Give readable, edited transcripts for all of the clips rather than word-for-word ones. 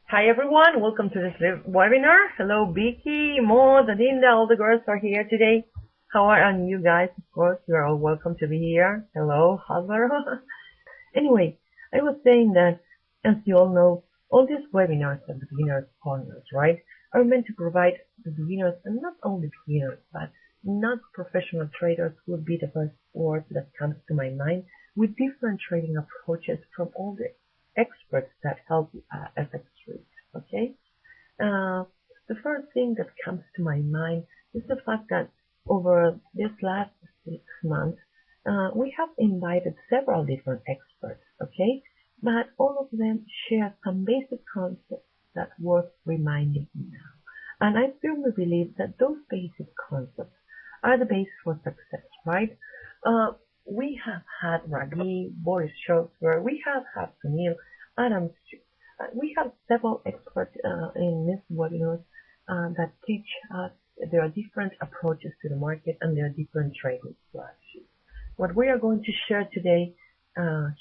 Hi everyone, welcome to this webinar. Hello Vicky, Maud, Adinda, all the girls are here today. How are you guys? Of course, you're all welcome to be here. Hello, Hazar. Anyway, I was saying that, as you all know, all these webinars are beginners corners, right? Are meant to provide the beginners, and not only beginners, but not professional traders would be the first word that comes to my mind, with different trading approaches from all the experts that help FX trade. Okay, the first thing that comes to my mind is the fact that over this last 6 months, we have invited several different experts. Okay, but all of them share some basic concepts that worth reminding now. And I firmly believe that those basic concepts are the basis for success, right? We have had Ragi, Boris Schlossberg, we have had Sunil, Adam. We have several experts in this webinar that teach us there are different approaches to the market and there are different trading strategies. What we are going to share today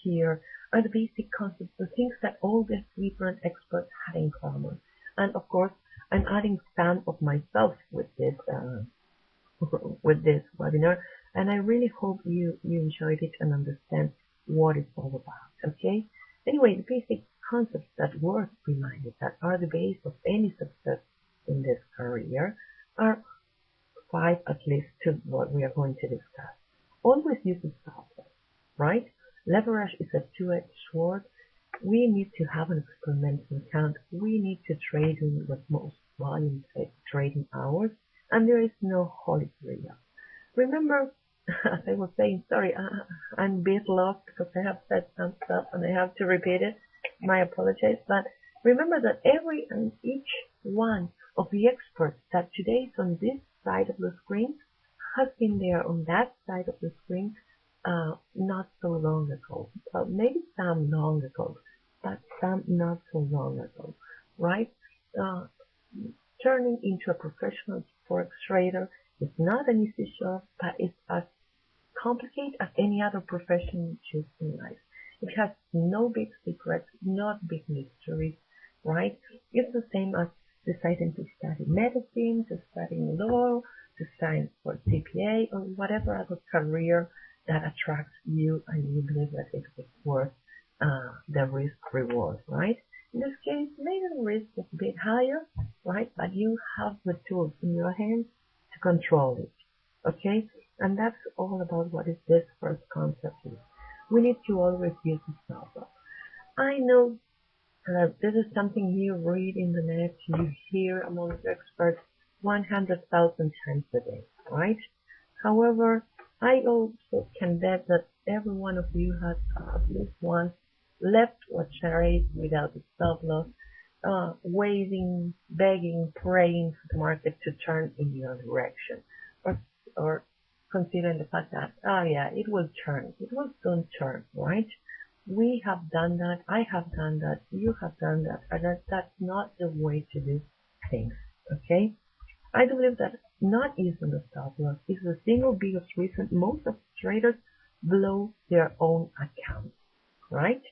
here are the basic concepts, the things that all these different experts had in common. And of course, I'm adding some of myself with this webinar, and I really hope you enjoyed it and understand what it's all about. Okay. Anyway, the basic concepts that worth reminded, that are the base of any success in this career, are 5 at least to what we are going to discuss. Always use a stop loss, right? Leverage is a two-edged sword. We need to have an experimental account. We need to trade in with most volume trading hours, and there is no holy grail. Remember, as I was saying, sorry, I'm a bit lost because I have said some stuff and I have to repeat it. My apologies, but remember that every and each one of the experts that today is on this side of the screen has been there on that side of the screen not so long ago. Well, maybe some long ago, but some not so long ago, right? Turning into a professional forex trader is not an easy job, but it's as complicated as any other profession you choose in life. It has no big secrets, not big mysteries, right? It's the same as deciding to study medicine, to studying law, to study for CPA, or whatever other career that attracts you and you believe that it is worth the risk reward, right? In this case, maybe the risk is a bit higher, right? But you have the tools in your hands to control it, okay? And that's all about what is this first concept is. We need to always use the stop loss. I know that this is something you read in the net, you hear among the experts 100,000 times a day, right? However, I also can bet that every one of you has at least once left a trade without a stop loss, waiting, begging, praying for the market to turn in your direction, or considering the fact that, oh yeah, it will turn, it will soon turn, right? We have done that, I have done that, you have done that, and that's not the way to do things, okay? I believe that not using the stop loss is the single biggest reason most of traders blow their own accounts, right?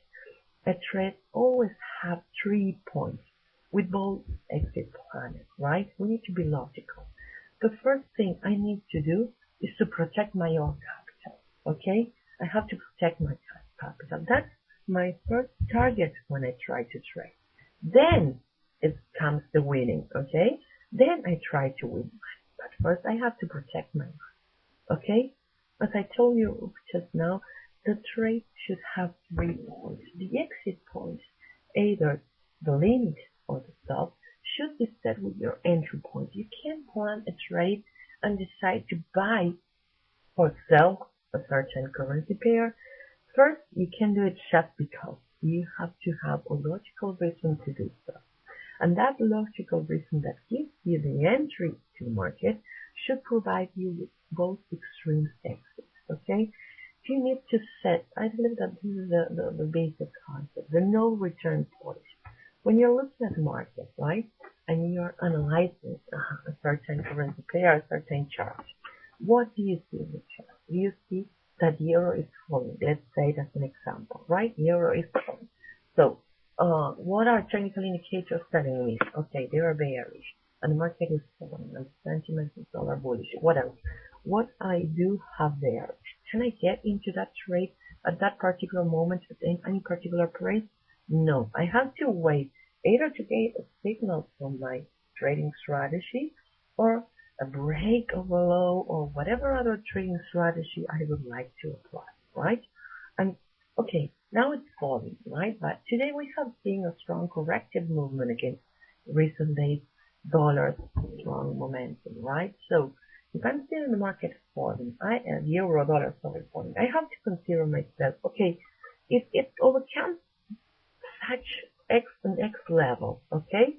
A trade always have 3 points with both exit planners, right? We need to be logical. The first thing I need to do is to protect my own capital, okay? I have to protect my capital. That's my first target when I try to trade. Then it comes the winning, okay? Then I try to win money. But first I have to protect my money, okay? As I told you just now, the trade should have 3 points. The exit points, either the limit or the stop, should be set with your entry point. You can't plan a trade and decide to buy or sell a certain currency pair. First, you can do it just because. You have to have a logical reason to do so. And that logical reason that gives you the entry to the market should provide you with both extreme exits, okay? You need to set, I believe that this is the basic concept, the no return point. When you're looking at the market, right, and you're analyzing a certain currency pair, a certain chart, what do you see in the chart? Do you see that euro is falling? Let's say that's an example, right? Euro is falling. So what are technical indicators telling me? Okay, they are bearish, and the market is falling, and sentiment is dollar bullish. What else? What I do have there? Can I get into that trade at that particular moment at any particular price? No, I have to wait either to get a signal from my trading strategy or a break of a low or whatever other trading strategy I would like to apply, right? And okay, now it's falling, right? But today we have seen a strong corrective movement against recent days dollar strong momentum, right? So if I'm still in the market falling, euro dollar falling, I have to consider myself, okay, if it overcomes such X and X level, okay,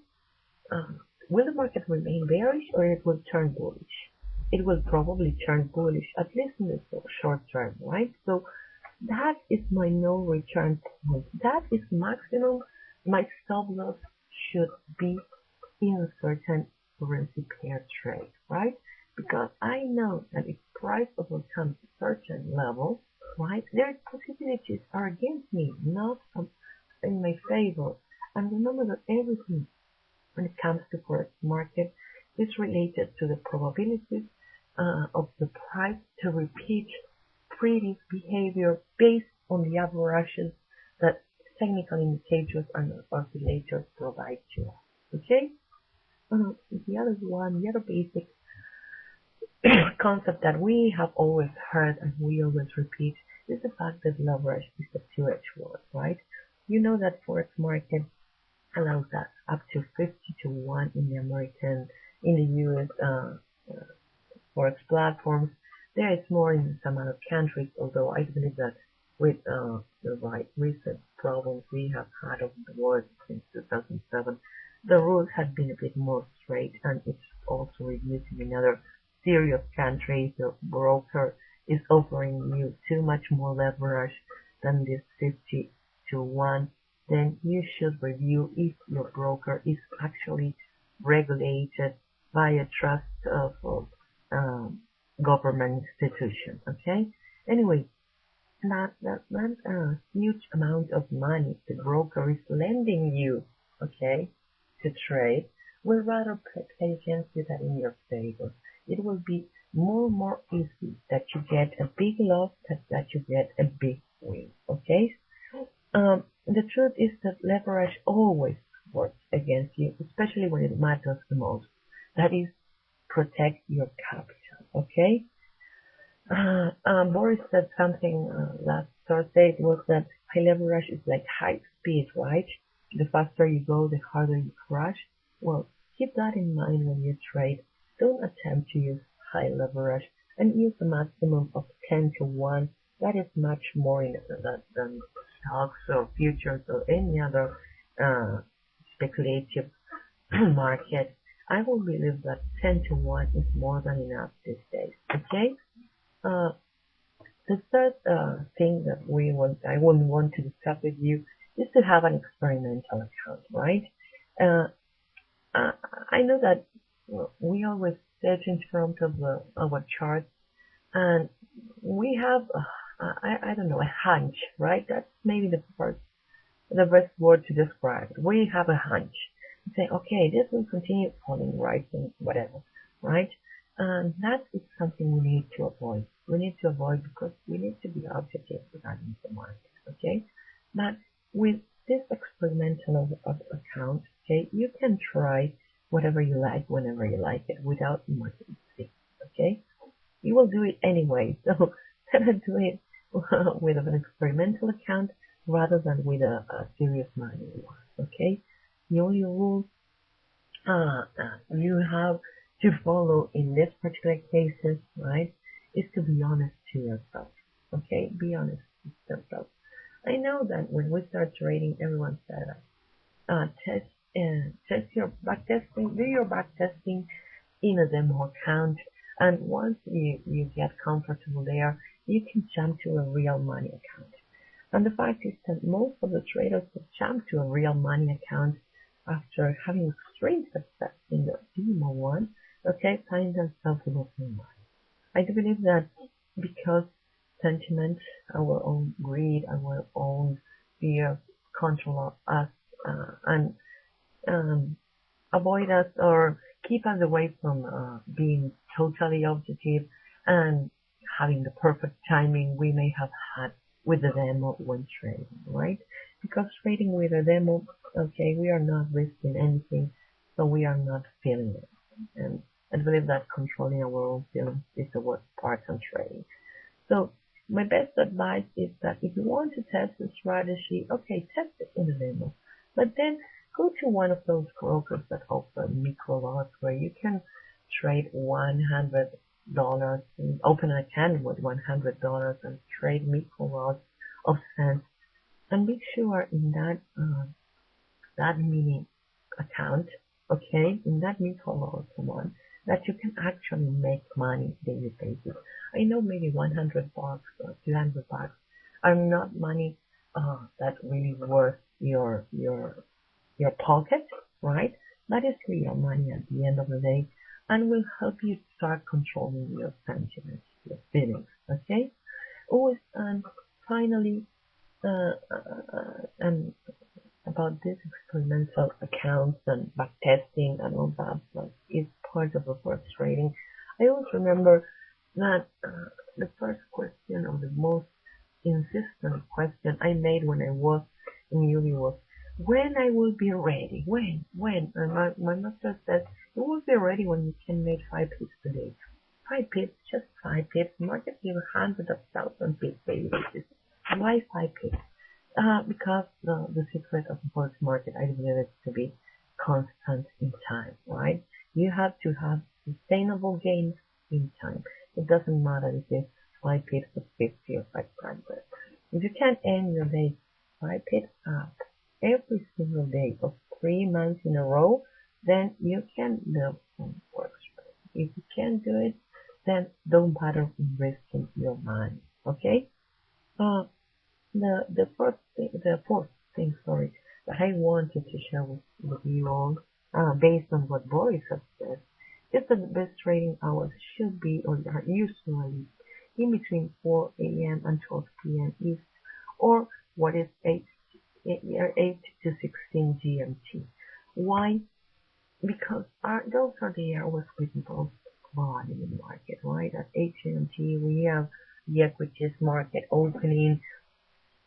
will the market remain bearish or it will turn bullish? It will probably turn bullish, at least in the short term, right? So that is my no return point. That is maximum. My stop loss should be in a certain currency pair trade, right? Because I know that if price overcomes a certain level, right, their possibilities are against me, not in my favor. And remember that everything when it comes to forex market is related to the probabilities of the price to repeat previous behavior based on the averages that technical indicators and oscillators provide to us. Okay? The other basic concept that we have always heard and we always repeat is the fact that leverage is a two-edged sword, right? You know that forex market allows us up to 50 to 1 in the US forex platforms. There is more in some other countries, although I believe that with the recent problems we have had over the world since 2007, the rules have been a bit more straight, and it's also reducing in other serious countries. The broker is offering you too much more leverage than this 50 to 1. Then you should review if your broker is actually regulated by a trust of government institution. Okay. Anyway, that huge amount of money the broker is lending you, okay, to trade, will rather play against you than in your favor. It will be more easy that you get a big loss than that you get a big win. Okay. The truth is that leverage always works against you, especially when it matters the most. That is, protect your capital. Okay. Boris said something last Thursday. It was that high leverage is like high speed, right? The faster you go, the harder you crash. Well, keep that in mind when you trade. Don't attempt to use high leverage and use a maximum of 10 to 1. That is much more than stocks or futures or any other speculative market. I will believe that 10 to 1 is more than enough these days. Okay? The third thing that I would want to discuss with you is to have an experimental account, right? I know that we always sit in front of our charts, and we have, I don't know, a hunch, right? That's maybe the best word to describe it. We have a hunch. We say, okay, this will continue falling, rising, whatever, right? And that is something we need to avoid. We need to avoid because we need to be objective regarding the market, okay? But with this experimental account, okay, you can try whatever you like, whenever you like it, without much instinct, okay? You will do it anyway, so better do it with an experimental account rather than with a serious manual one, okay? The only rule you have to follow in this particular cases, right, is to be honest to yourself, okay? Be honest with yourself. I know that when we start trading, everyone said, test your backtesting, do your backtesting in a demo account, and once you get comfortable there, you can jump to a real money account. And the fact is that most of the traders that jump to a real money account after having extreme success in the demo one, okay, find themselves losing money. I do believe that because sentiment, our own greed, our own fear control us and avoid us or keep us away from being totally objective and having the perfect timing we may have had with the demo when trading, right? Because trading with a demo, okay, we are not risking anything, so we are not feeling it. And I believe that controlling our own feelings is the worst part of trading. So my best advice is that if you want to test the strategy, okay, test it in a demo. But then go to one of those brokers that offer micro lots where you can trade $100 and open an account with $100 and trade micro lots of cents. And make sure in that mini account, okay, in that micro lot one, that you can actually make money daily basis. I know maybe $100 or $200 are not money that really worth your pocket, right? That is real money at the end of the day and will help you start controlling your sentiments, your feelings, okay? Always, and finally, and about this experimental accounts and backtesting and all that, like, is part of the forex trading. I always remember that the first question or the most insistent question I made when I was in uni was, when I will be ready, when? And my master said, you will be ready when you can make 5 pips a day. 5 pips, just 5 pips. Market give hundreds of thousands pips daily basis. Why 5 pips? Because the secret of the forex market, I believe it to be constant in time, right? You have to have sustainable gains in time. It doesn't matter if it's 5 pips or 50 or 500. If you can end your day 5 pips up every single day of 3 months in a row, then you can build some forex trading. If you can't do it, then don't bother risking your money. Okay? The fourth thing, that I wanted to share with you all, based on what Boris has said, is that the best trading hours should be or are usually in between 4 a.m. and 12 p.m. East, or what is 8 to 16 GMT. Why? Because those are the hours with most volume in the market, right? At 8 GMT, we have the equities market opening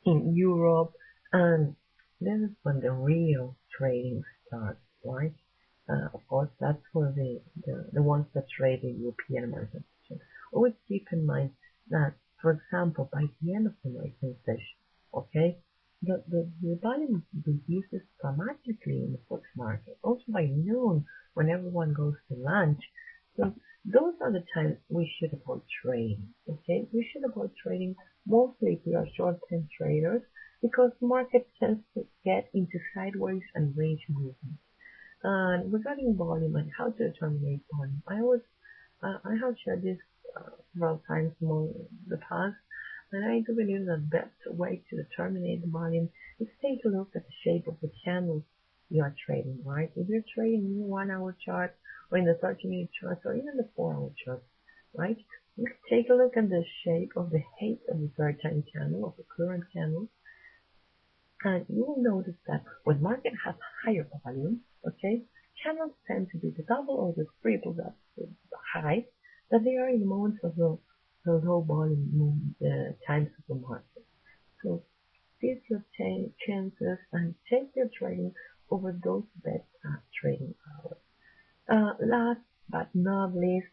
in Europe, and this is when the real trading starts, right? Of course, that's for the ones that trade the European market. Always keep in mind that, for example, by the end of the market session, okay, the volume reduces dramatically in the forex market. Also by noon, when everyone goes to lunch. So those are the times we should avoid trading. Okay, we should avoid trading mostly if we are short-term traders, because the market tends to get into sideways and range movement. And regarding volume and how to determine volume, I have shared this several times in the past, and I do believe that the best way to determine the volume is take a look at the shape of the candles you are trading, right? If you're trading in the 1 hour chart or in the 30-minute chart or even the 4 hour chart, right? You can take a look at the shape of the height of the third time candle, of the current candle, and you will notice that when market has higher volume, okay, candles tend to be the double or the triple that the high that they are in the moments of the low volume times of the market. So seize your chances and take your trading over those best trading hours. Last but not least,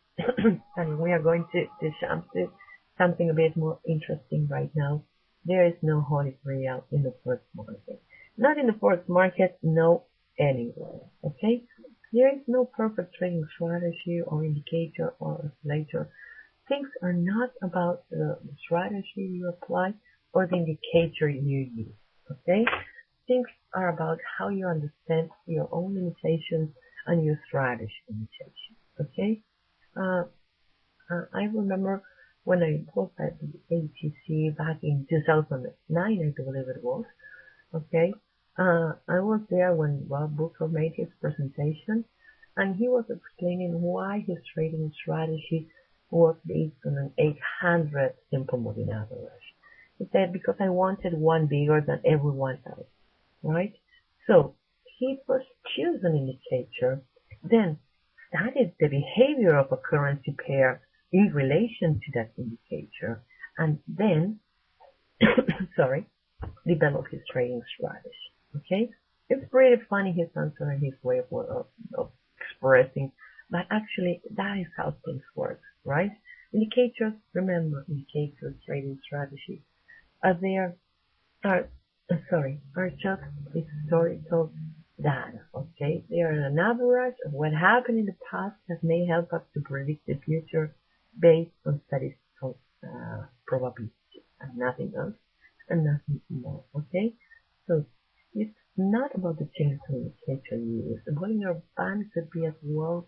and we are going to jump to something a bit more interesting right now. There is no holy grail in the forex market. Not in the forex market, no, anywhere. Okay? There is no perfect trading strategy or indicator or oscillator. Things are not about the strategy you apply or the indicator you use. Okay? Things are about how you understand your own limitations and your strategy limitations. Okay? I remember when I was at the ATC back in 2009, I believe it was. Okay? I was there when Rob Booker made his presentation, and he was explaining why his trading strategy was based on an 800 simple moving average. He said, because I wanted one bigger than everyone else, right? So he first chose an indicator, then studied the behavior of a currency pair in relation to that indicator, and then, sorry, developed his trading strategy. Okay, it's pretty funny his answer and his way of expressing, but actually that is how things work, right? Indicators, remember, indicators, trading strategies are there are are just historical data. Okay, they are an average of what happened in the past that may help us to predict the future based on statistical probability and nothing else and nothing more. Okay, so it's not about the change of indicator you use. The Bollinger Band could be as well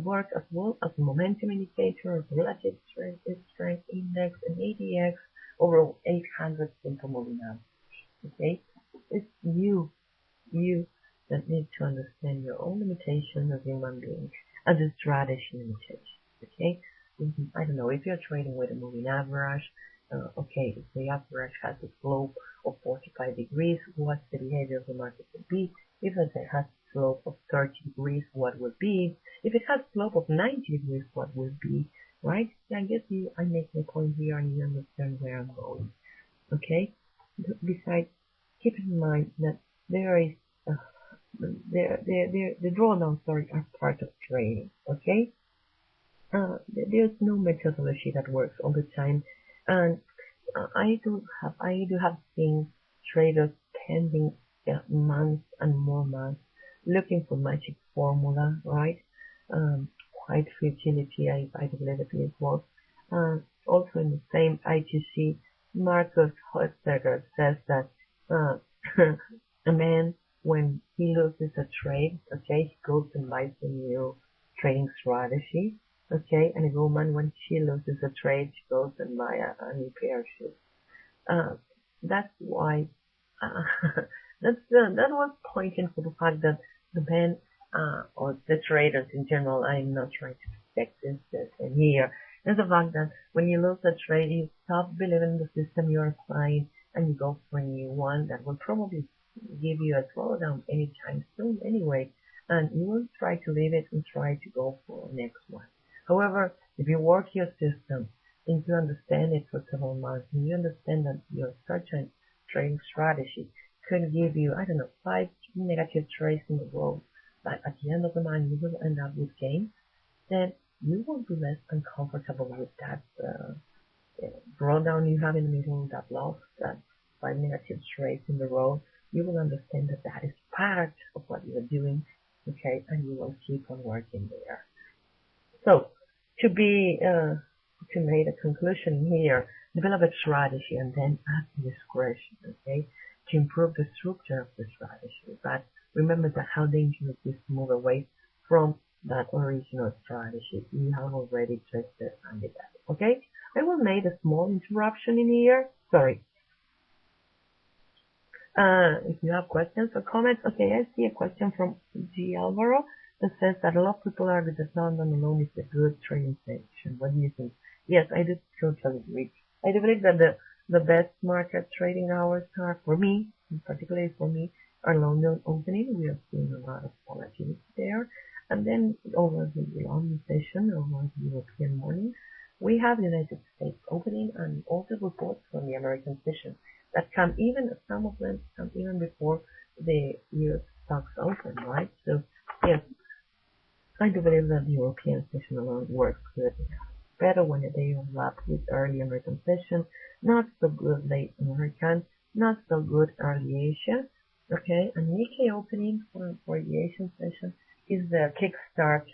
work as well as a momentum indicator, a relative strength index, an ADX, over 800 simple moving average. Okay, it's you that need to understand your own limitations as a human being, as a strategy limitation. Okay, I don't know if you're trading with a moving average. Okay, if the average has a slope of 45 degrees, what's the behavior of the market would be? If it has a slope of 30 degrees, what would be? If it has a slope of 90 degrees, what would be? Right? Yeah, I guess I make my point here and you understand where I'm going. Okay? Besides, keep in mind that there is the drawdowns are part of trading. Okay? There's no methodology that works all the time, and I do have seen traders spending months and more months looking for magic formula, right? Quite futility, I believe it was. Also in the same ITC, Marcus Schlossberg says that a man, when he loses a trade, okay, he goes and buys a new trading strategy, okay, and a woman, when she loses a trade, she goes and buys a new pair of shoes. That's why that was pointing to the fact that the men or the traders in general, I'm not trying to protect this in here. There's the fact that when you lose a trade, you stop believing the system you're applying and you go for a new one that will probably give you a slowdown anytime soon anyway. And you will try to leave it and try to go for the next one. However, if you work your system and you understand it for several months and you understand that your certain trading strategy could give you, I don't know, 5 negative trades in a row, but at the end of the month you will end up with gains, then you will be less uncomfortable with that drawdown you have in the middle, that loss, that 5 negative trades in a row. You will understand that that is part of what you are doing, okay, and you will keep on working there. So, to make a conclusion here, develop a strategy and then add discretion, okay, to improve the structure of the strategy. But remember that how dangerous it is to move away from that original strategy you have already tested and developed. Okay, I will make a small interruption in here. Sorry. If you have questions or comments, okay, I see a question from G. Alvaro that says that a lot of people argue that London alone is a good trading station. What do you think? Yes, I do totally agree. I do believe that the best market trading hours are, for me, particularly for me, are London opening. We are seeing a lot of volatility there. And then over the London session, over the European morning, we have the United States opening and also reports from the American session that come even, some of them come even before the US stocks open, right? So, yes, I do believe that the European session alone works good. Better when they overlap with early American session, not so good late American, not so good early Asia, okay? And Nikkei opening for the Asian session is the kickstart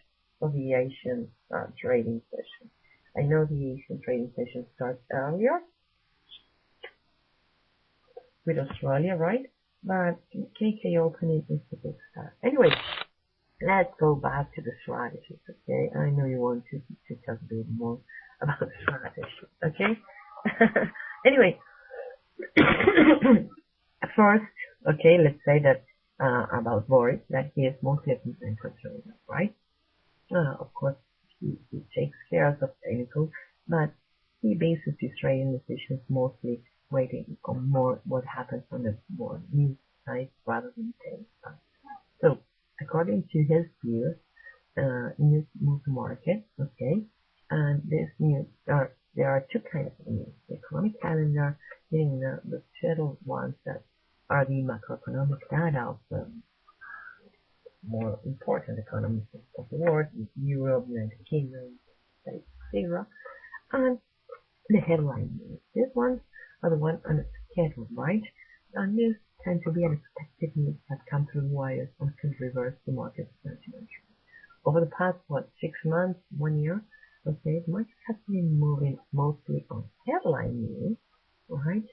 of the Asian trading session. I know the Asian trading session starts earlier with Australia, right? But Nikkei opening is the big start. Anyway, let's go back to the strategies, okay? I know you want to talk a bit more about the strategy, okay? Anyway, first, okay, let's say that about Boris, that he is mostly a technical trader, right? Of course, he takes care of technical, but he bases his trading decisions mostly waiting on more what happens on the more news side rather than paying side. So, according to his views, news move the market, okay? And this news there are two kinds of news: the economic calendar, meaning the scheduled ones that are the macroeconomic data of the more important economies of the world, Europe, United Kingdom, States, etc., and the headline news. These ones are the ones on the schedule, right? And news tend to be unexpected news that come through wires and can reverse the market sentiment. Over the past, 6 months, 1 year, okay, the market has been moving mostly on headline news, right?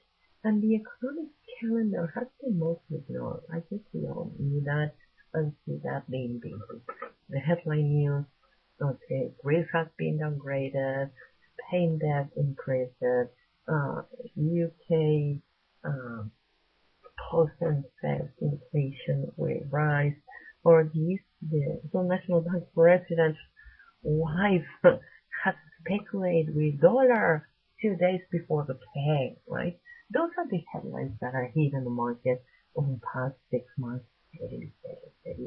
And the economic calendar has been mostly ignored. I guess we all knew that and see that being busy. The headline news, okay, Greece has been downgraded, Spain debt increased, UK post-and Fed inflation will rise, or the National Bank President's wife has speculated with dollar 2 days before the pay, right? Those are the headlines that are hitting the market over the past 6 months, steady,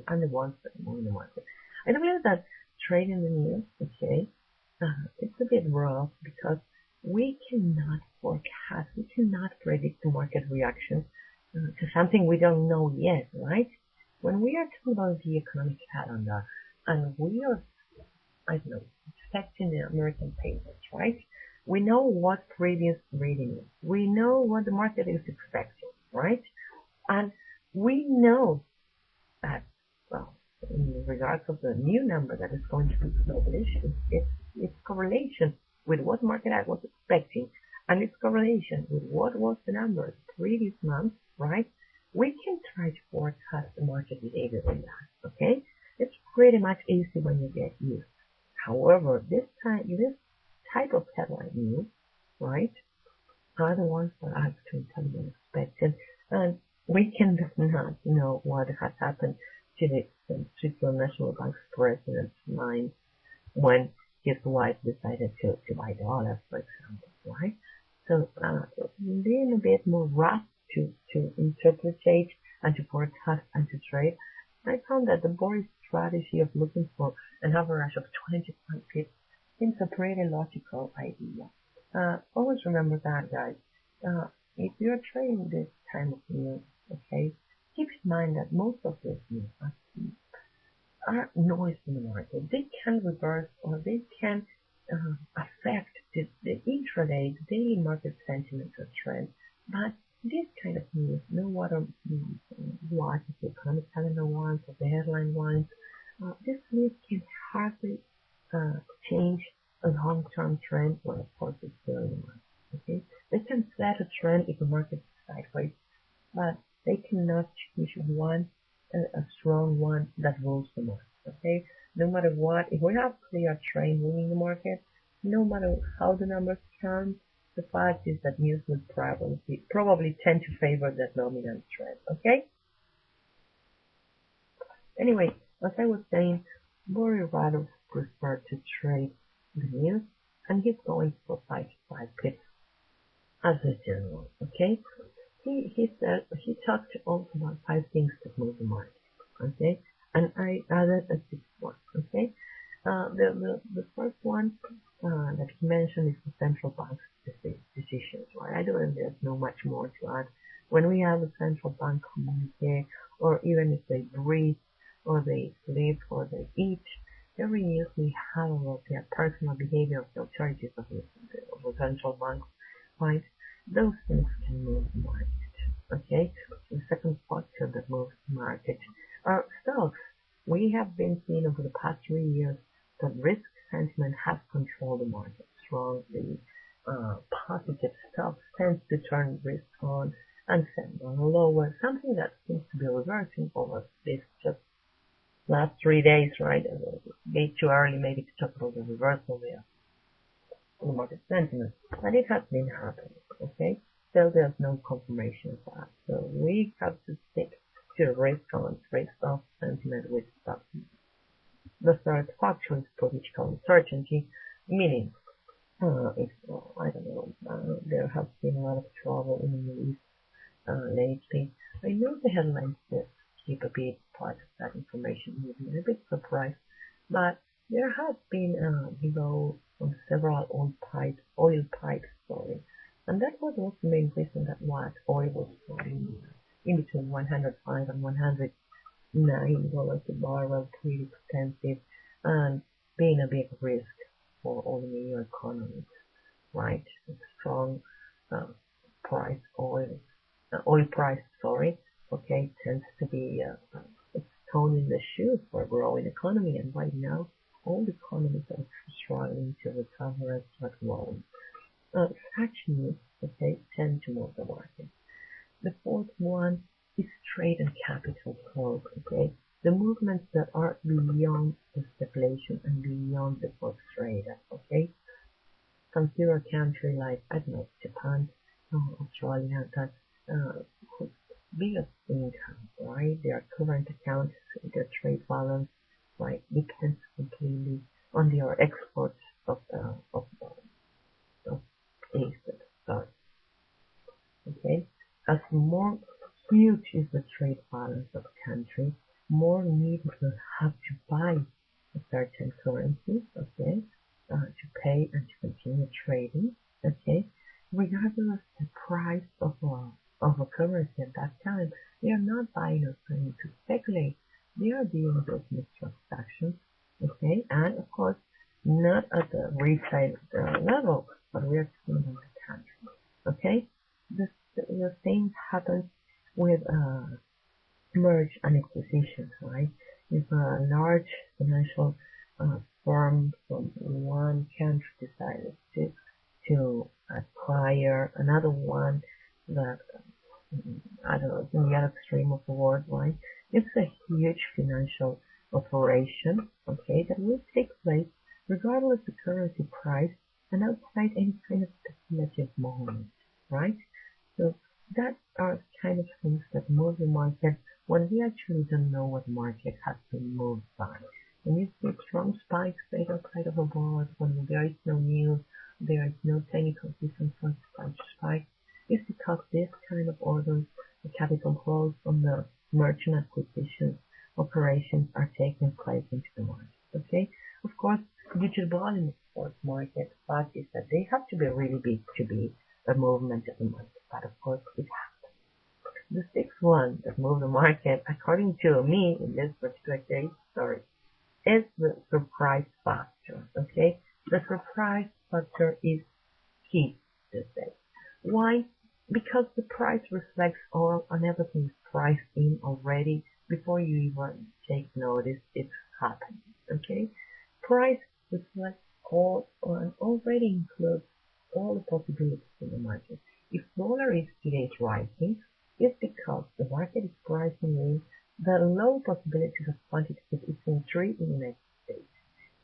and the ones that move in the market. I do believe that trading the news, okay, it's a bit rough because we cannot forecast, we cannot predict the market reaction to something we don't know yet, right? When we are talking about the economic calendar and we are, I don't know, expecting the American payments, right? We know what previous reading is. We know what the market is expecting, right? And we know that, well, in regards of the new number that is going to be published, its correlation with what market I was expecting and its correlation with what was the number previous month, right? We can try to forecast the market behavior in that, okay? It's pretty much easy when you get used. However, this type of headline news, right, are the ones that are totally unexpected, and we cannot know what has happened to the Switzerland National Bank's president's mind when his wife decided to buy dollars, for example, right? So being a bit more rough to interpret and to forecast and to trade, I found that the Boris strategy of looking for an average of 25 pips seems a pretty logical idea. Always remember that, guys. If you're trading this time of news, okay, keep in mind that most of this news are noise in the market. They can reverse or they can affect the intraday, the daily market sentiment or trend. But this kind of news, no matter what the economic calendar ones or the headline ones, this news can hardly change a long-term trend. Well, of course, it's very much. Okay, they can set a trend if the market is sideways, but they cannot change a strong one that rules the market. Okay, no matter what, if we have clear trend winning the market, no matter how the numbers come, the fact is that news will probably tend to favor that dominant trend. Okay. Anyway, as I was saying, Boris rather prefer to trade the news, and he's going for 5 pips as a general. Okay. He talked also about 5 things that move the market. Okay, and I added a 6th one. Okay, the first one that he mentioned is the central bank's decisions. Right, I don't think there's no much more to add. When we have a central bank communique, or even if they breathe, or they sleep, or they eat, every news we have about their personal behavior of the authorities of the central bank, right? Those things can move the market. Okay, the second factor that moves the market are stocks. We have been seeing over the past 3 years that risk sentiment has controlled the market strongly. Positive stocks tend to turn risk on and send on lower, something that seems to be reversing over this just last 3 days, right? Way too early maybe to talk about the reversal there on the market sentiment, but it has been happening, okay? So there's no confirmation of that. So we have to stick to risk-on, risk-off sentiment with stocks. The third factor is political uncertainty, meaning if, I don't know, there has been a lot of trouble in the Middle East lately. I know the headlines that keep a bit part of that information moving, a bit surprised, but there has been below on several oil pipes, sorry, and that was also the main reason that what oil was falling in between 105 and $109 a barrel, pretty expensive, and being a big risk for all the new economies, right? Strong uh, oil price, sorry, okay, tends to be a stone in the shoe for a growing economy, and right now all economies are struggling to recover and start growing. Such news, okay, tend to move the market. The fourth one is trade and capital flow, okay, the movements that are beyond the speculation and beyond the forex trader, okay. Consider a country like, I don't know, Japan, Australia, that whose biggest income, right? Their current account, their trade balance, right, depends completely on their exports of ASIC. So, okay, as more huge is the trade balance of a country, more need will have to buy a certain currency, okay, to pay and to continue trading, okay, regardless the price of a currency at that time. They are not buying or selling to speculate. They are doing business transactions, okay, and of course not at the retail level, but we are talking about the country, okay. The same happens with merge and acquisitions, right? If a large financial firm from one country decides to acquire another one that, I don't know, is in the other extreme of the world, right? It's a huge financial operation, okay, that will take place regardless of the currency price and outside any kind of speculative moment, right? So that are kind of things that move the market when we actually don't know what market has been moved by. When you see strong spikes right outside of a board, when there is no news, there is no technical reason for such spike, it's because this kind of orders, the capital flows from the merchant acquisition operations are taking place into the market. Okay? Of course, due to the volume of sports market, fact is that they have to be really big to be a movement of the market. But of course, it happens. The sixth one that moved the market, according to me, in this particular case, sorry, is the surprise factor. Okay? The surprise factor is key these days. Why? Because the price reflects all and everything is priced in already before you even take notice it's happening. Okay? Price reflects all and already includes all the possibilities in the market. If dollar is today rising, it's because the market is pricing in the low possibilities of quantitative easing in the United States.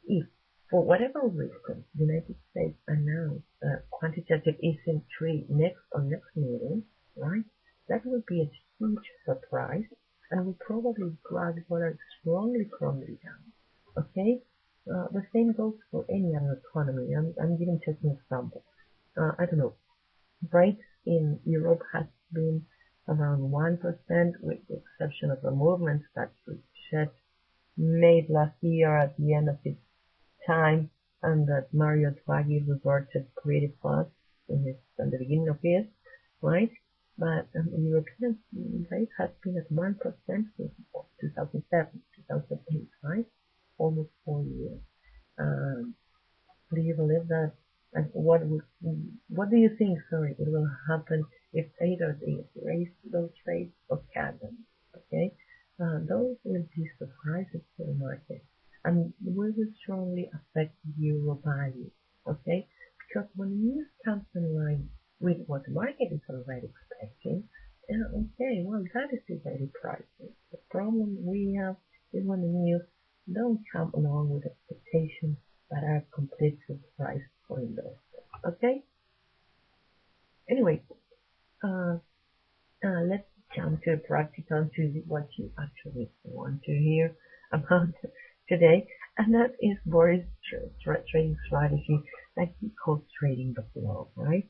If, for whatever reason, the United States announce a quantitative easing next meeting, right, that will be a huge surprise and will probably drag dollar strongly down. Okay? The same goes for any other economy. I'm giving just an example. I don't know. Rates in Europe has been around 1%, with the exception of the movements that Fed made last year at the end of its time, and that Mario Draghi reverted pretty fast in the beginning of his, right? But the European rate has been at 1% since 2007, 2008, right? Almost 4 years. Do you believe that? And what do you think, sorry, it will happen if either they raise those rates or cut them? Okay? Those will be surprises to the market and will strongly affect euro value. Okay? Because when news comes in line with what the market is already expecting, okay, well, that is already pricing. The problem we have is when the news don't come along with expectations that are complete surprise for investors. Okay? Anyway, let's jump to practical, to what you actually want to hear about today, and that is Boris' trading strategy that he calls trading the flow, right?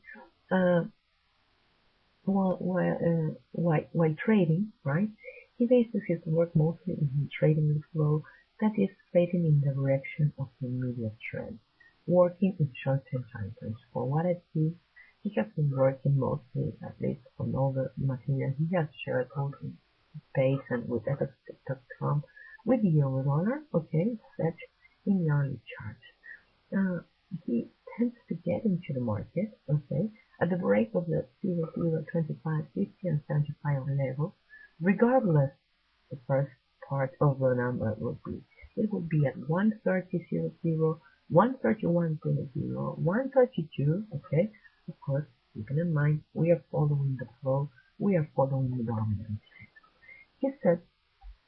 while trading, right? He bases his work mostly in trading the flow, that is, trading in the direction of the immediate trend, working in short-term time frames. For what I see, he has been working mostly, at least on all the material he has shared both in Space and with FX.com, with the euro dollar, okay, set in the early chart. He tends to get into the market, okay, at the break of the 00, 25, 50, and 75 level, regardless the first part of the number would be. It would be at 130.00, 131.00, 132, okay? Of course, keeping in mind, we are following the flow, we are following the dominance. He sets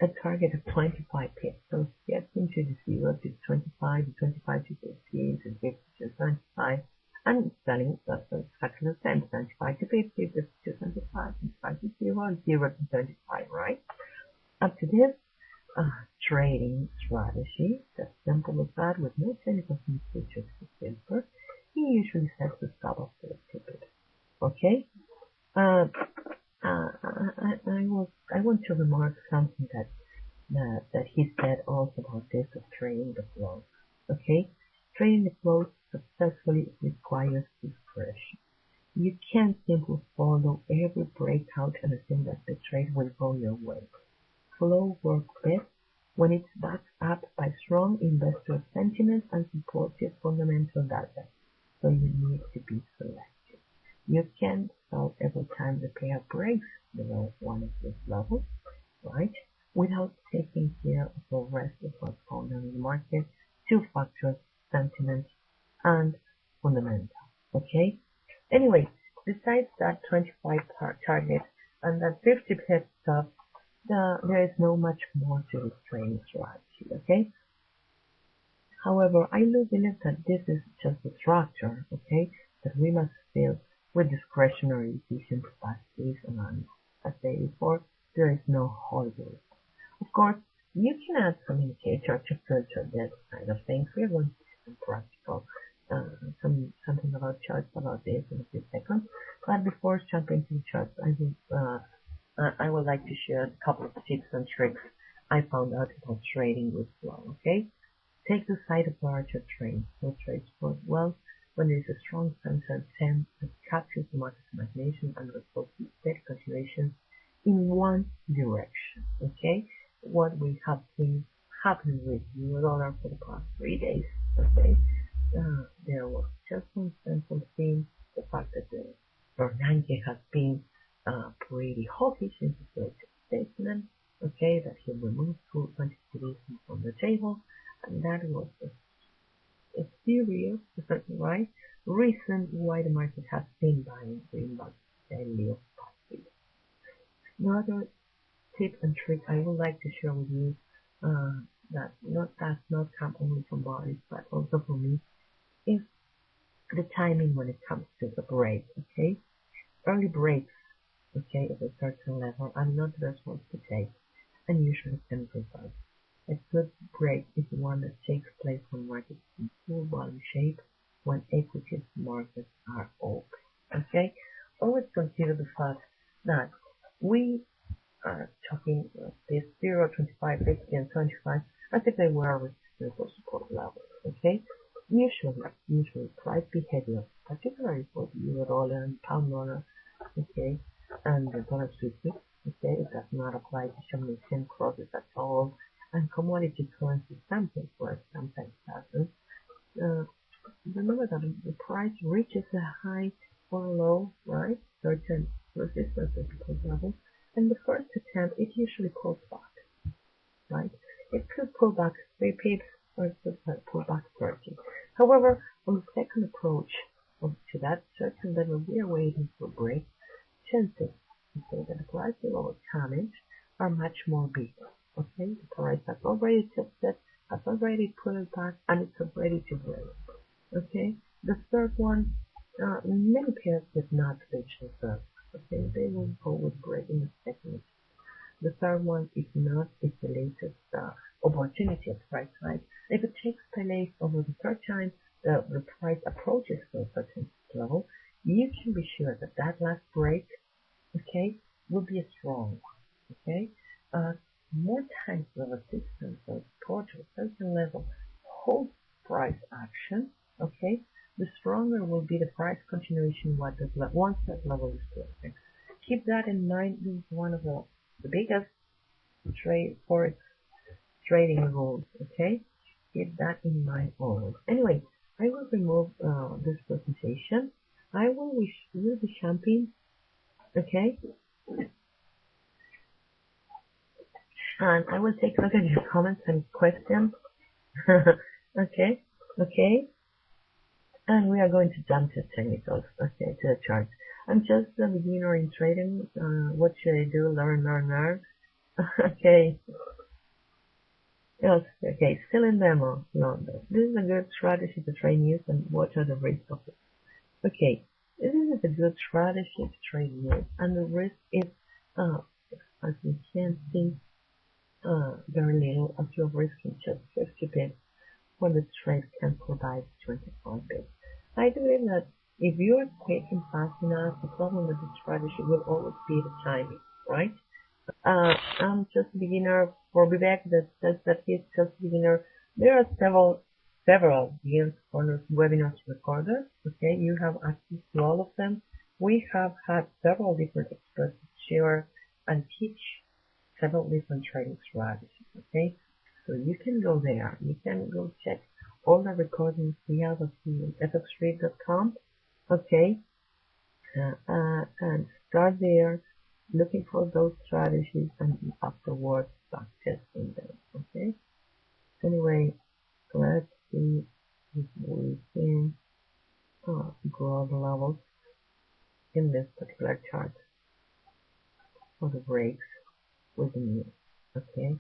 a target of 25 pips, so he gets into the 0 to 25, to 25 to 50, to 50 to 75, and selling that's exactly the same, 25 to 50, 50 to 75, 25 to 0, 0 to 25, right? Up to this trading strategy, that's simple as that, with no technical features to filter, he usually sets the stop of the ticket. Okay? I want to remark something that he said also about this of trading the flow. Okay? Trading the flow successfully requires discretion. You can't simply follow every breakout and assume that the trade will go your way. Flow works best when it's backed up by strong investor sentiment and supportive fundamental data. So you need to be selective. You can't sell every time the pair breaks below one of these levels, right? Without taking care of the rest of what's going on in the market, two factors, sentiment and fundamental. Okay? Anyway, besides that 25 target and that 50 pip stop, there is no much more to this trading strategy. Okay? However, I do believe that this is just a structure, okay, that we must fill with discretionary decision capacities, and as I said before, there is no Hollywood. Of course, you can add some indicator to filter this kind of things. We are going to do some practical, something about charts about this in a few seconds. But before jumping to the charts, I would like to share a couple of tips and tricks I found out about trading with flow. Okay, take the side of larger trades. So trades work well when there is a strong central trend that captures the market's imagination and results in steady continuation in one direction. Okay, what we have seen happening with euro dollar for the past 3 days. Okay, there was just one central theme, the fact that the Bernanke has been pretty hawkish in his latest statement. Okay, that he removed full quantitative from the table, and that was a serious, right, reason why the market has been buying greenbacks steadily of past weeks. Another tip and trick I would like to share with you that does not come only from Boris but also from me is the timing when it comes to the break. Okay, early breaks, okay, at a certain level are not the best ones to take and usually can result. A good break is one that takes place when markets in full volume shape, when equities markets are open. Okay, always consider the fact that we are talking this 0, 25, 50, and 25 as if they were resistance or support levels. Okay, usually price behavior, particularly for the euro dollar and pound dollar, okay, and the dollar Swiss, okay, it does not apply to Shamanian crosses at all, and commodity currency sometimes works, sometimes doesn't. Remember that the price reaches a high or a low, right? Certain resistance at support level, and the first attempt it usually pulls back, right? It could pull back 3 pips or it could pull back 30. However, on the second approach to that certain level we are waiting for break, chances okay, that the price will overcome it are much more bigger. Okay, the price has already tested, has already pulled it back, and it's ready to break. Okay, the third one, many pairs did not reach the third. Okay, they will go with breaking the second. The third one is not is the latest opportunity at the price hike. If it takes place over the third time, the price approaches to a certain level, you can be sure that that last break okay, will be a strong, okay? More times the resistance or support to a certain level holds price action, okay? The stronger will be the price continuation once that level is broken. Keep that in mind. This is one of the biggest trade forex trading rules, okay? Keep that in mind always. Anyway, I will remove this presentation. I will wish you the champagne, okay? And I will take a look at your comments and questions. Okay, okay. And we are going to jump to technicals, okay, to the charts. I'm just a beginner in trading. What should I do? Learn. Okay. Yes, okay, still in demo. No, this is a good strategy to trade news and what are the risks of it. Okay, this is a good strategy to trade news and the risk is, as you can see, very little as you're risking just 50 bits when the trade can provide 25 bits. I believe that if you are quick and fast enough, the problem with this strategy will always be the timing, right? I'm just a beginner. For Vivek that says that he's just a beginner, there are several Beginner's Corners webinars recorded. Okay, you have access to all of them. We have had several different experts share and teach several different trading strategies. Okay, so you can go there. You can go check all the recordings we have at fxtrade.com. Okay, and start there, looking for those strategies and afterwards back testing them. Okay. Anyway, let's see if we can grow the levels in this particular chart for the breaks with the news. Okay.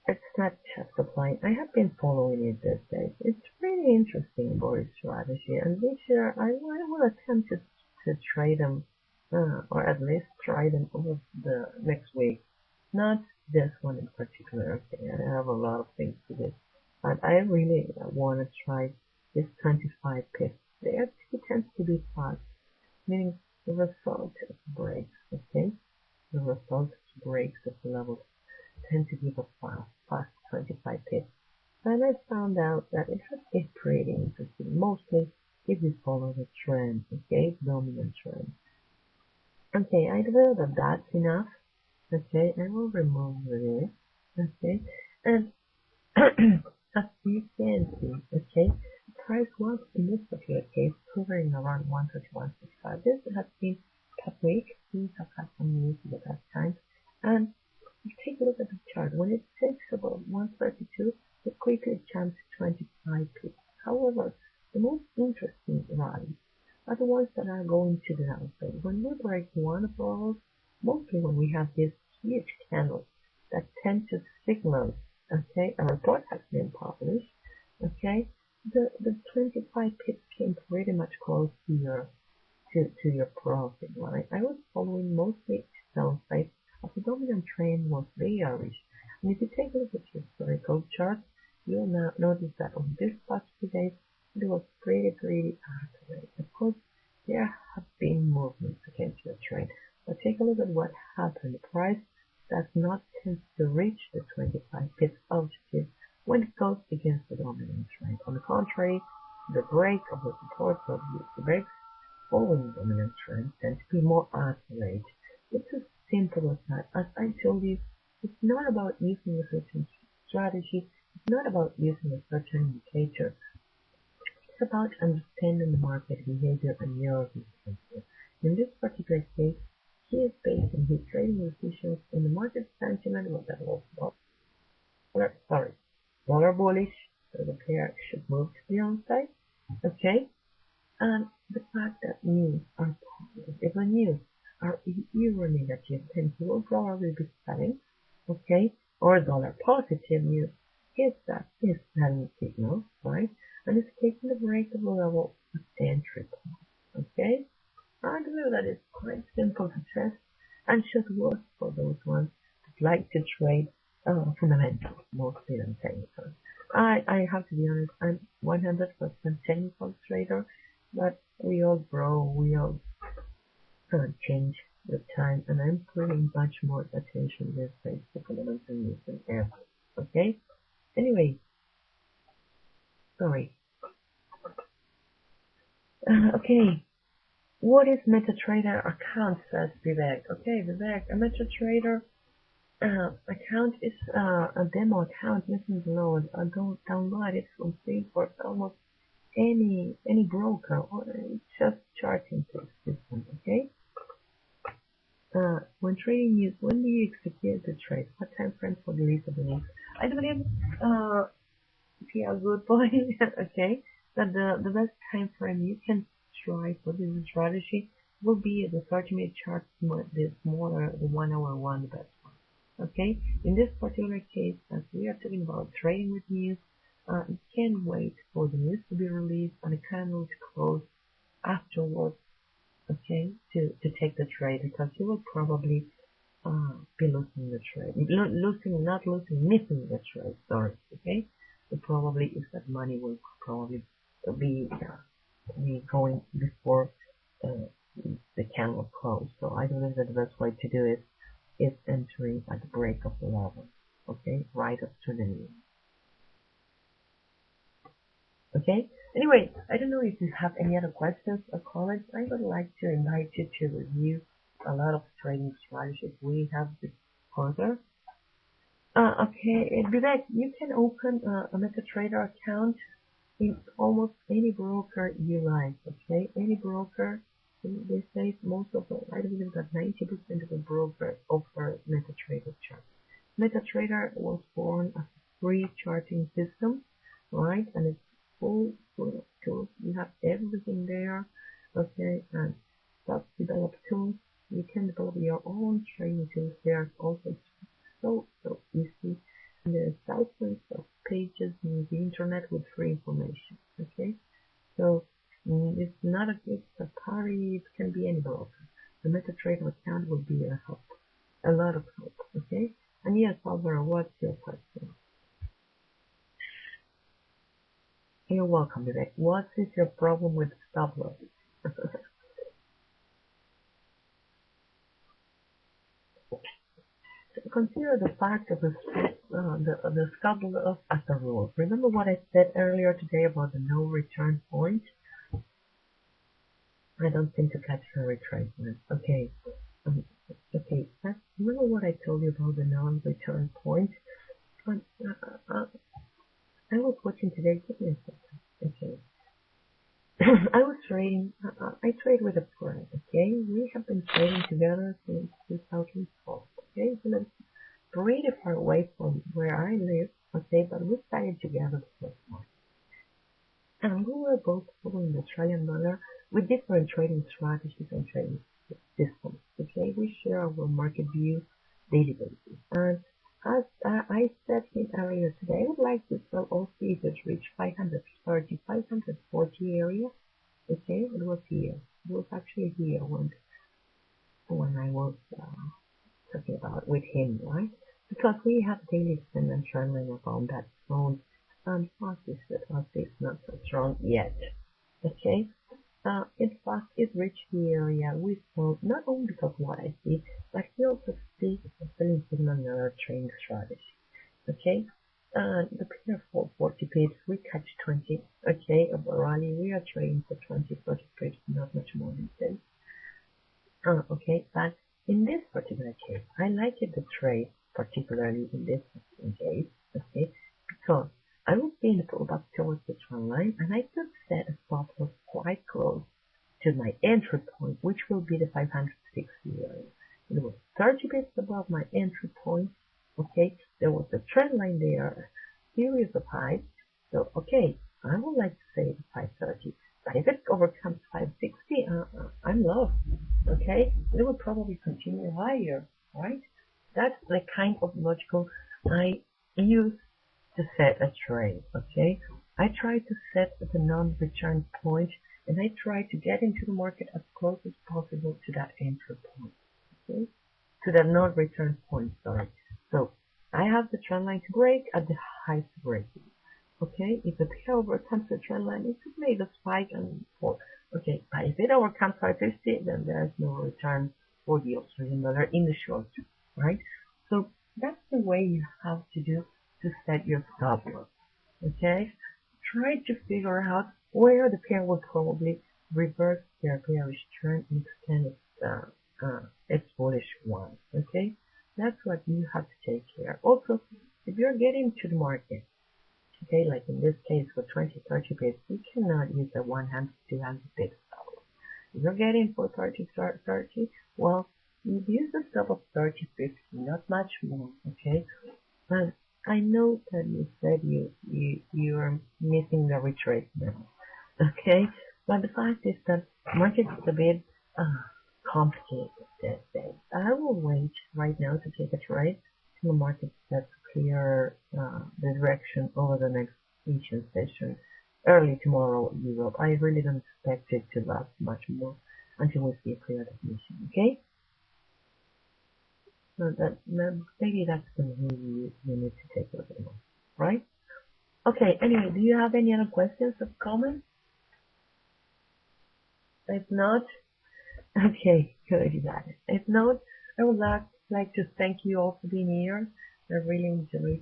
It's not just applying. I have been following it these days. It's really interesting, Boris strategy, and this year I will attempt to trade them, or at least try them over the next week. Not this one in particular. Okay, I have a lot of things to do, but I really want to try this 25 pips. It tends to be fast, meaning the result breaks. Okay, the result breaks of the levels tend to give a fast 25 pips. And I found out that it has been pretty interesting, mostly if you follow the trend, okay, dominant trend. Okay, I feel that that's enough. Okay, I will remove this. Okay, and as you can see, okay, the price was in this particular case hovering around 131.65. This has been top week. These have had some news at that time, and take a look at the chart. When it takes about 132, it quickly jumps to 25 pips. However, the most interesting rallies are the ones that are going to the downside. When we break one of those, mostly when we have these huge candles that tend to signal, okay, a report has been published, okay, the 25 pips came pretty much close to your profit, right? I was following mostly downside as the dominant trend was bearish. And if you take a look at your historical chart, you'll now notice that on this past few days, it was pretty accurate. Of course, there have been movements against your trend, but take a look at what happened. The price does not tend to reach the 25 pips altitude when it goes against the dominant trend. On the contrary, the break of the support of the breaks following the dominant trend tend to be more accurate. It's as simple as that. As I told you, it's not about using a certain strategy. It's not about using a certain indicator. It's about understanding the market behavior and your behavior. In this particular case, he is based on his trading decisions in the market sentiment that was dollar bullish, so the pair should move to the downside. Okay, and the fact that news are positive. If the news are euro negative, then he will probably be selling. Okay, or dollar positive news is selling signal, right? And it's taking the break of the level of entry point. Okay, I believe that it's quite simple to test and should work for those ones that like to trade fundamentals mostly than technical. I have to be honest, I'm 100% technical trader, but we all grow, we all change the time, and I'm putting much more attention these days to fundamental news than ever. Okay? Anyway, sorry. Okay, what is MetaTrader account, says Vivek. Okay, Vivek, a MetaTrader account is a demo account. Listen below. Don't download it from for almost any broker, or it's just charting system. Okay. When do you execute the trade? What time frame for the release of the news? I believe, yeah, good point. Okay, that the best time frame you can try for this strategy will be the 30-minute chart, the smaller, the 1 hour one, the best one. Okay, in this particular case, as we are talking about trading with news, you can wait for the news to be released and the candle to close afterwards. Okay, to take the trade, because you will probably be losing the trade. Missing the trade, sorry. Okay, so probably if that money will probably be going before the candle close. So I believe that the best way to do it is entering at the break of the level. Okay, right up to the knee. Okay. Anyway, I don't know if you have any other questions or comments. I would like to invite you to review a lot of trading strategies we have this further. Okay, Vivek, you can open a MetaTrader account in almost any broker you like. Okay, any broker. They say most of them, I believe that 90% of the brokers offer MetaTrader charts. MetaTrader was born as a free charting system, right? And it's full of tools. You have everything there, okay? And self-developed tools. You can develop your own trading tools. They are also so easy. And there are thousands of pages on the internet with free information, okay? So it's not it's a party. It can be any broker. The MetaTrader account will be a help, a lot of help, okay? And yes, Alvaro, what's your question? You're welcome, Vivek. What is your problem with stop loss? Consider the fact of the stop loss as a rule. Remember what I said earlier today about the no return point? I don't think to catch the retracement. Okay. Okay. Remember what I told you about the non-return point? I was watching today. Give me a second. Okay. I was trading. I trade with a friend. Okay. We have been trading together since 2012. Okay. So that's pretty far away from where I live. Okay. But we started together the first month. And we were both following the Australian dollar with different trading strategies and trading systems. Okay. We share our market view daily basis. And as I said earlier today, I would like to sell all pieces reach 530, 540 area. Okay, it was here. It was actually here when I was talking about with him, right? Because we have daily extended trend line around that zone, and fast is not so strong yet. Okay. In fact, it reached the area we saw not only because of what I see, but he also speaks of selling signal another trading strategy. Okay, the pair for 40 pips, we catch 20. Okay, of a rally, we are trading for 20, 30 pips, not much more than 10. Okay, but in this particular case, I like the trade, particularly in this case, okay, because I was being pulled up towards the trend line, and I could set a stop loss quite close to my entry point, which will be the 560 area. It was 30 bits above my entry point. Okay, there was a trend line there, series of highs. So, okay, I would like to say 530, but if it overcomes 560, I'm lost. Okay, it will probably continue higher, right? That's the kind of logical I use to set a trade. Okay, I try to set the non-return point, and I try to get into the market as close as possible to that entry point. Okay, to the non-return point. Sorry. So I have the trend line to break at the highest break. Okay, if the pair overcomes the trend line, it could make a spike and fall. Okay, but if it overcomes 550, then there's no return for the Australian dollar in the short term, right? So that's the way you have to do to set your stop loss. Okay, try to figure out where the pair will probably reverse their bearish trend and extend its bullish one. Okay, that's what you have to take care. Also, if you're getting to the market, okay, like in this case for 20, 30 bits, you cannot use a 100, 200 bits stop. If you're getting for 30, well, you use a stop of 30, 50, not much more, okay? But I know that you said you're missing the retracement, okay? But the fact is that market is a bit complicated these days. I will wait right now to take a trade till the market sets clear the direction over the next Asian session. Early tomorrow, Europe. I really don't expect it to last much more until we see a clear definition, okay? So maybe that's the move you need to take a little more, right? Okay, anyway, do you have any other questions or comments? If not, okay, good, you got it. If not, I would like to thank you all for being here. I really enjoyed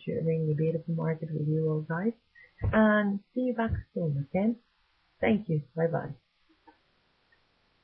sharing the beautiful market with you all guys. And see you back soon, okay? Thank you. Bye-bye.